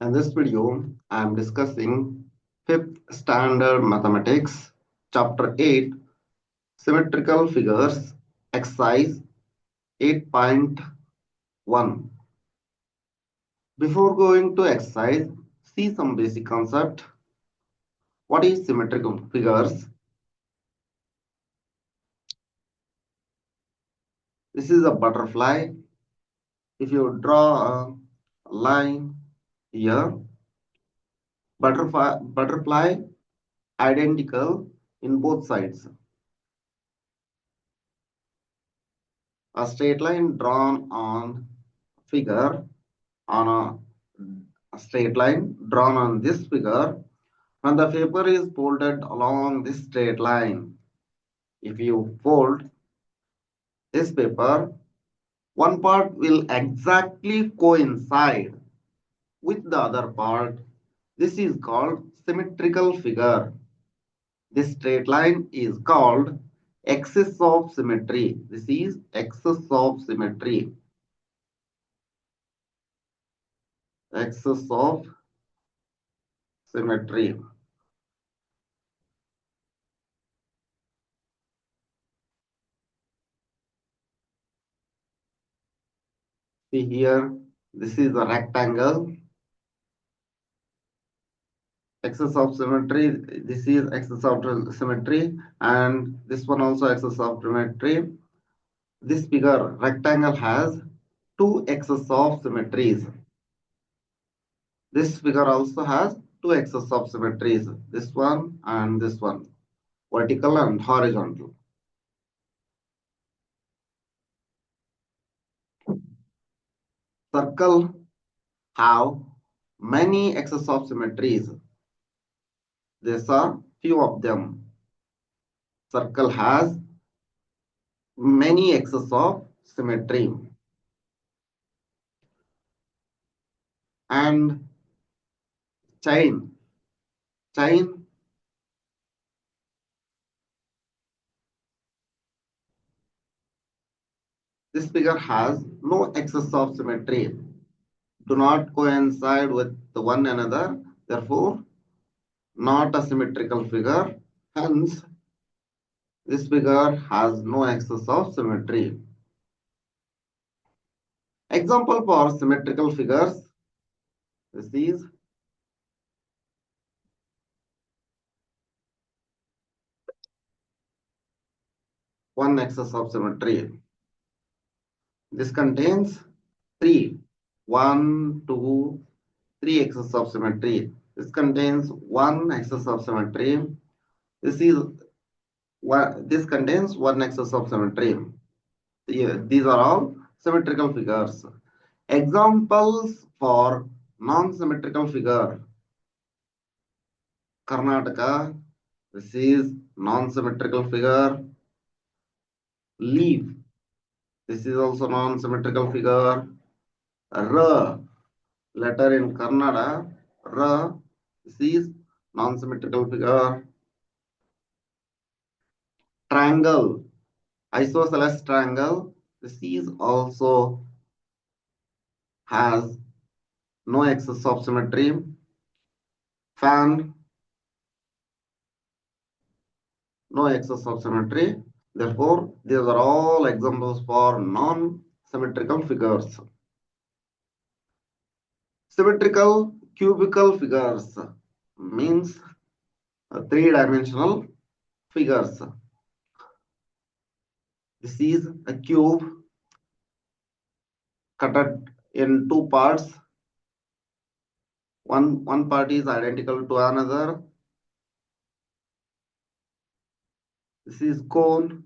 In this video, I am discussing 5th Standard Mathematics, Chapter 8, Symmetrical Figures, Exercise 8.1. Before going to exercise, see some basic concept. What is symmetrical figures? This is a butterfly. If you draw a line here, butterfly identical in both sides. A straight line drawn on figure on a straight line drawn on this figure when the paper is folded along this straight line. If you fold this paper, one part will exactly coincide with the other part. This is called symmetrical figure. This straight line is called axis of symmetry. This is axis of symmetry. Axis of symmetry. See here, this is a rectangle. Axis of symmetry, this is axis of symmetry, and this one also axis of symmetry. This figure rectangle has two axes of symmetries. This figure also has two axes of symmetries, this one and this one, vertical and horizontal. Circle have many axes of symmetries. These are few of them. Circle has many axes of symmetry. And chain this figure has no axis of symmetry, do not coincide with one another, therefore not a symmetrical figure. Hence, this figure has no axis of symmetry. Example for symmetrical figures. This is one axis of symmetry. This contains three, one, two, three axes of symmetry. This contains one axis of symmetry. This contains one axis of symmetry. These are all symmetrical figures. Examples for non-symmetrical figure. Karnataka, this is non-symmetrical figure. Leaf, this is also non-symmetrical figure. R, letter in Kannada, R, this is non-symmetrical figure. Triangle, isosceles triangle, this is also has no axis of symmetry. Fan, no axis of symmetry. Therefore, these are all examples for non-symmetrical figures. Symmetrical cubical figures means three-dimensional figures. This is a cube cut in two parts. One part is identical to another. This is cone.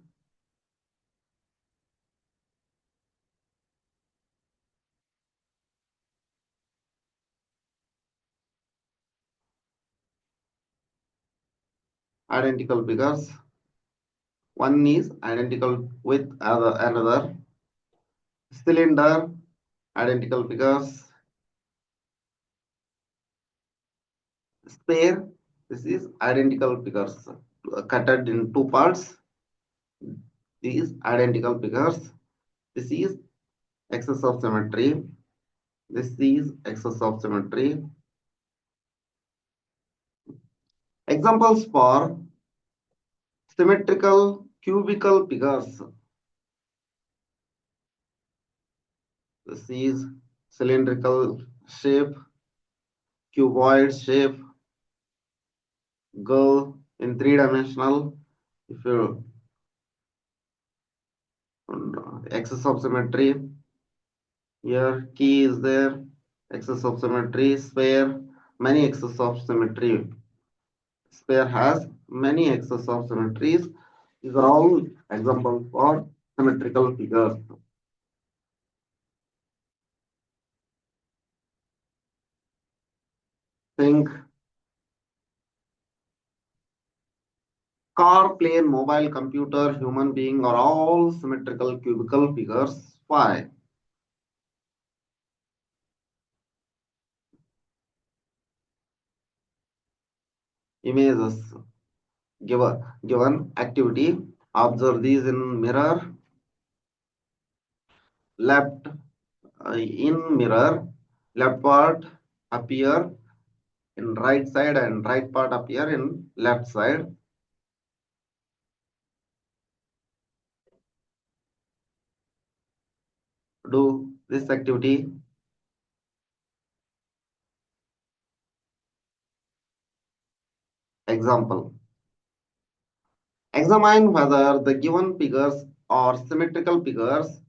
Identical figures. One is identical with another. Cylinder, identical figures. Sphere, this is identical figures cut in two parts. These identical figures. This is axis of symmetry. This is axis of symmetry. Examples for symmetrical cubical figures. This is cylindrical shape, cuboid shape, girl in three-dimensional. If you excess of symmetry, here key is there, excess of symmetry, sphere, many excess of symmetry. Sphere has many excess of symmetries. These are all examples for symmetrical figures. Think car, plane, mobile, computer, human being are all symmetrical cubical figures. Why? Images given activity. Observe these in mirror. Left in mirror, left part appear in right side and right part appear in left side. Do this activity. Example. Examine whether the given figures are symmetrical figures.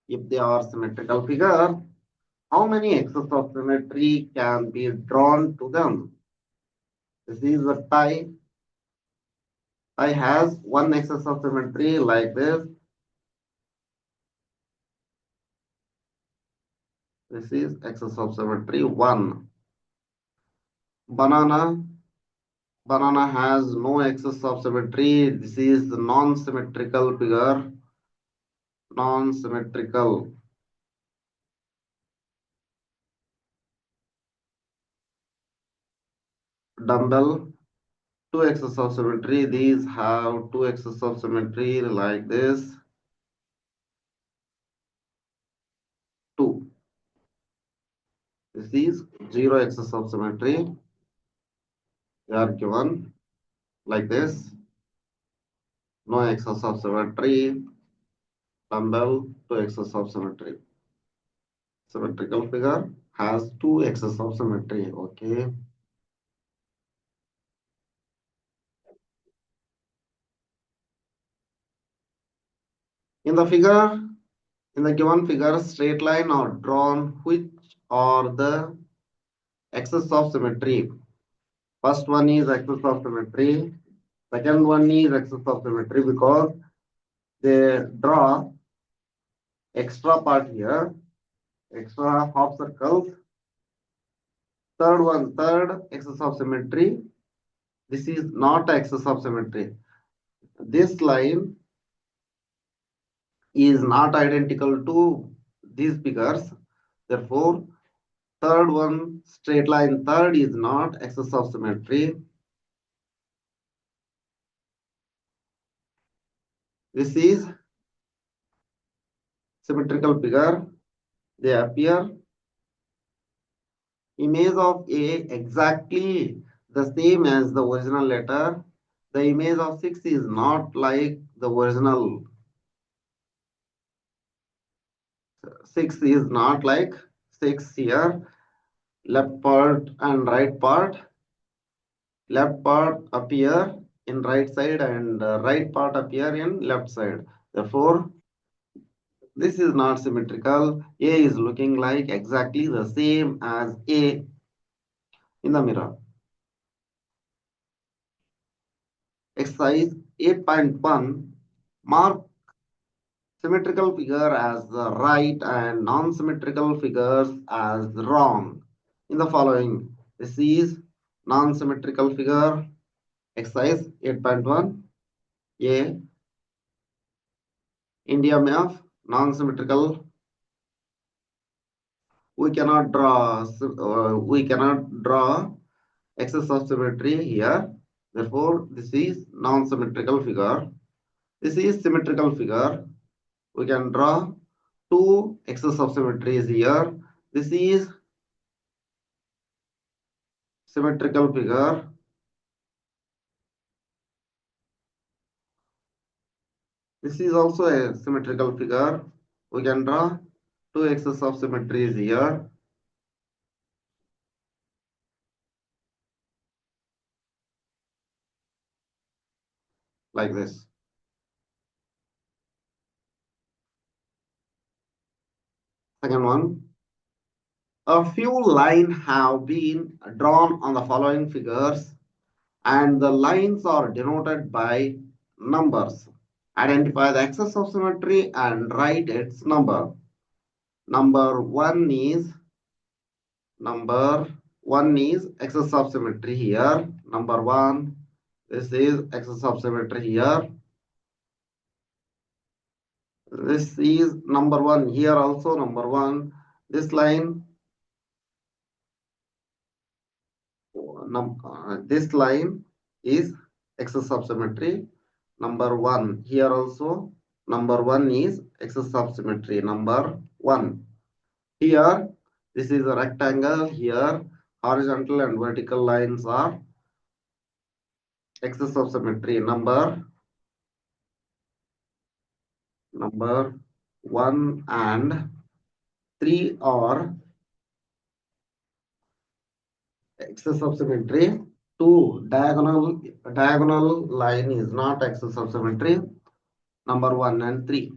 If they are symmetrical figures, how many axes of symmetry can be drawn to them? This is a tie. Tie has one axis of symmetry like this. This is axis of symmetry 1. Banana. Banana has no axis of symmetry. This is non-symmetrical figure. Non-symmetrical. Dumbbell. Two axes of symmetry. These have two axes of symmetry like this. 2. This is zero axis of symmetry. They are given like this. No axis of symmetry. Dumbbell, two axis of symmetry. Symmetrical figure has two axes of symmetry. Okay. In the figure, in the given figure, straight line are drawn which are the axis of symmetry. First one is axis of symmetry. Second one is axis of symmetry because they draw extra part here, extra half circles. Third axis of symmetry. This is not axis of symmetry. This line is not identical to these figures. Therefore, third one, straight line third is not axis of symmetry. This is symmetrical figure. They appear image of A exactly the same as the original letter. The image of 6 is not like the original. 6 is not like 6 here. Left part and right part. Left part appear in right side and right part appear in left side. Therefore, this is not symmetrical. A is looking like exactly the same as A in the mirror. Exercise 8.1. Mark symmetrical figure as right and non-symmetrical figures as wrong. In the following, this is non-symmetrical figure. Exercise 8.1. A. India map non-symmetrical. We cannot draw excess of symmetry here. Therefore, this is non-symmetrical figure. This is symmetrical figure. We can draw two excess of symmetries here. This is symmetrical figure. This is also a symmetrical figure. We can draw two axes of symmetries here, like this. Second one, a few lines have been drawn on the following figures, and the lines are denoted by numbers. Identify the axis of symmetry and write its number. Number one is axis of symmetry here. Number one, this is axis of symmetry here. This is number one here also number one. This line, this line is axis of symmetry. Number one here also. Number one is axis of symmetry. Number one. Here, this is a rectangle. Here, horizontal and vertical lines are axis of symmetry. Number one and three are axis of symmetry. Two diagonal line is not axis of symmetry. Number one and three.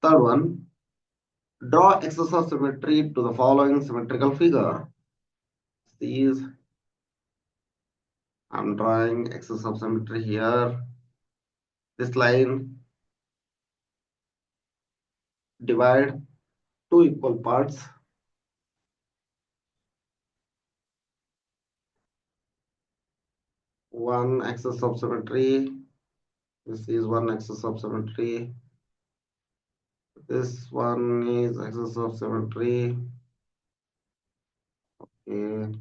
Third one, draw axis of symmetry to the following symmetrical figure. These I'm drawing axis of symmetry here. This line divide two equal parts. One axis of symmetry. This is one axis of symmetry. This one is axis of symmetry. Okay.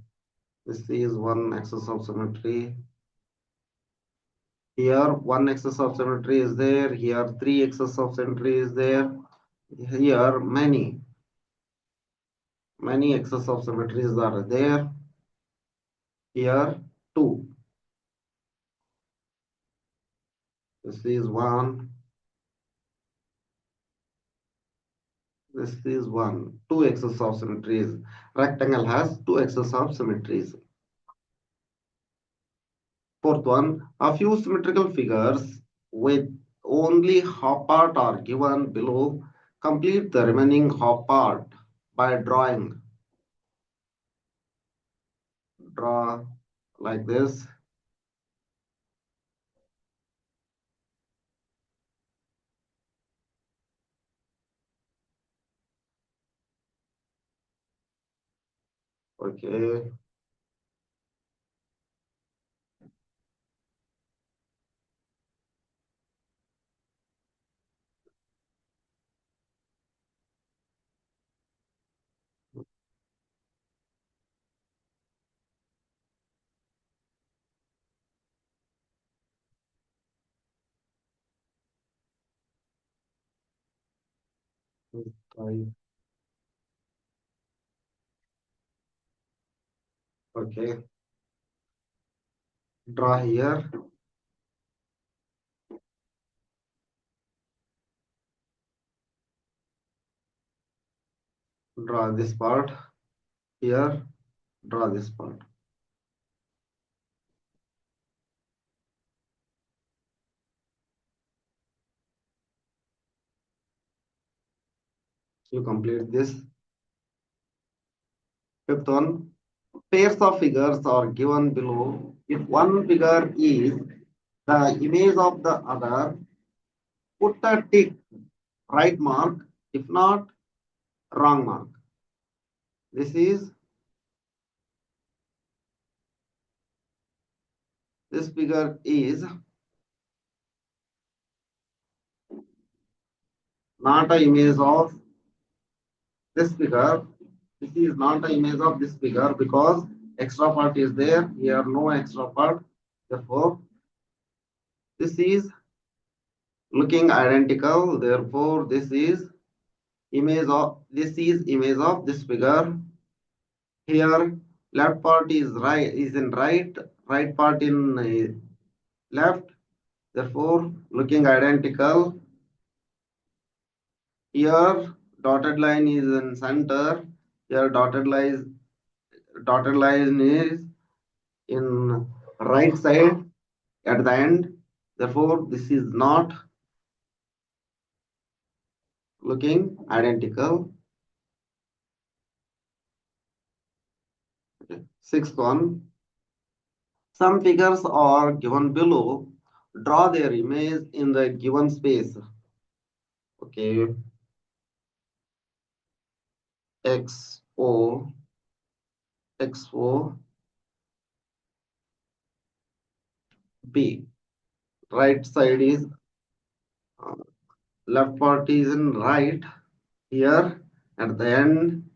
This is one axis of symmetry. Here one axis of symmetry is there. Here three axis of symmetry is there. Here many axis of symmetries are there. Here two. This is one. This is one. Two axis of symmetries. Rectangle has two axis of symmetries. Fourth one, a few symmetrical figures with only half part are given below. Complete the remaining half part by drawing. Draw like this. Okay. Okay. Draw here. Draw this part. Here. Draw this part. You complete this. Fifth one, pairs of figures are given below. If one figure is the image of the other, put a tick, right mark. If not, wrong mark. This figure is not an image of this figure. This is not an image of this figure because extra part is there. Here no extra part. Therefore, this is looking identical. Therefore, this is image of this figure. Here left part is right, is in right part in left, therefore looking identical. Here dotted line is in center. Here dotted line is in right side at the end. Therefore, this is not looking identical. Okay. Sixth one. Some figures are given below. Draw their image in the given space. Okay. X O X O P. Right side is uh, left part is in right here at the end,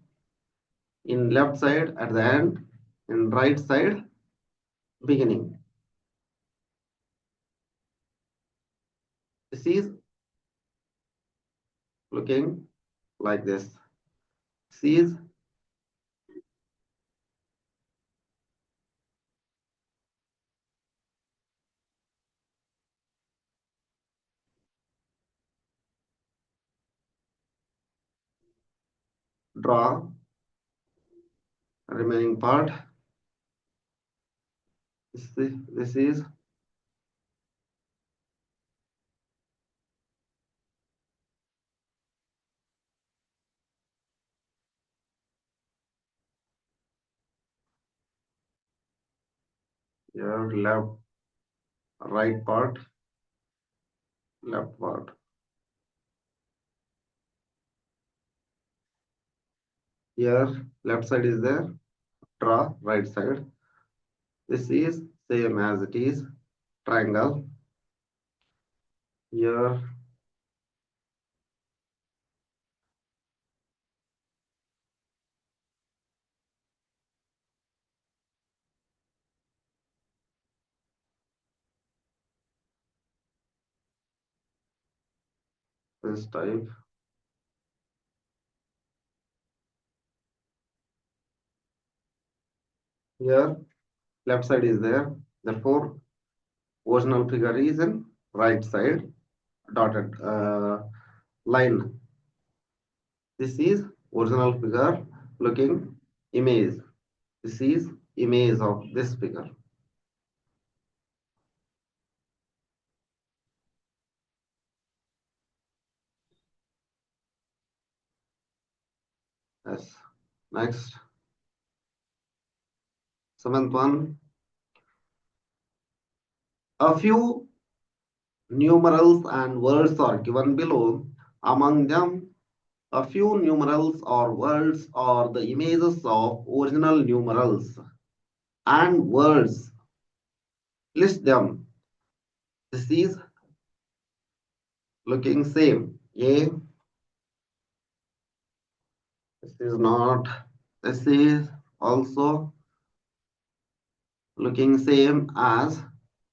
in left side at the end, in right side beginning. This is looking like this. This is draw remaining part. This is your right part, left part. Here left side is there. Draw right side. This is same as it is triangle. Here this type. Here left side is there. Therefore, original figure is in right side dotted line. This is original figure looking image. This is image of this figure. Yes. Next, seventh one. A few numerals and words are given below. Among them, a few numerals or words are the images of original numerals and words. List them. This is looking same. A. This is not. This is also looking same as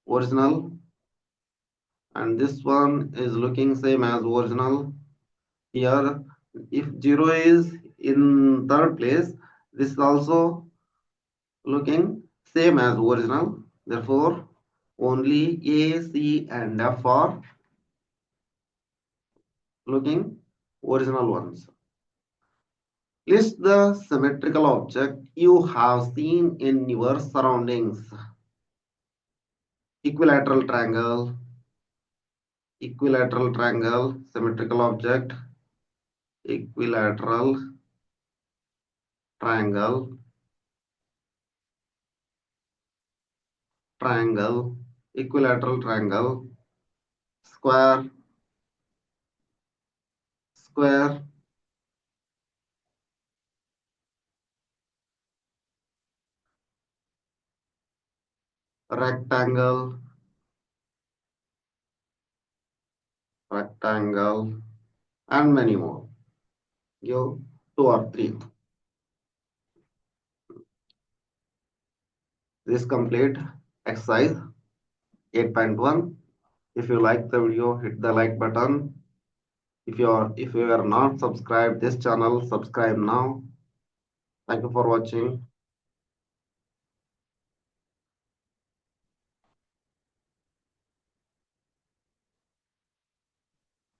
original, and this one is looking same as original. Here, if 0 is in third place, this is also looking same as original. Therefore, only A, C, and F are looking original ones. List the symmetrical object you have seen in your surroundings. Equilateral triangle, symmetrical object, equilateral triangle, equilateral triangle, square, square, rectangle, and many more. Give two or three. This complete exercise 8.1. If you like the video, hit the like button. If you are not subscribed this channel, subscribe now. Thank you for watching.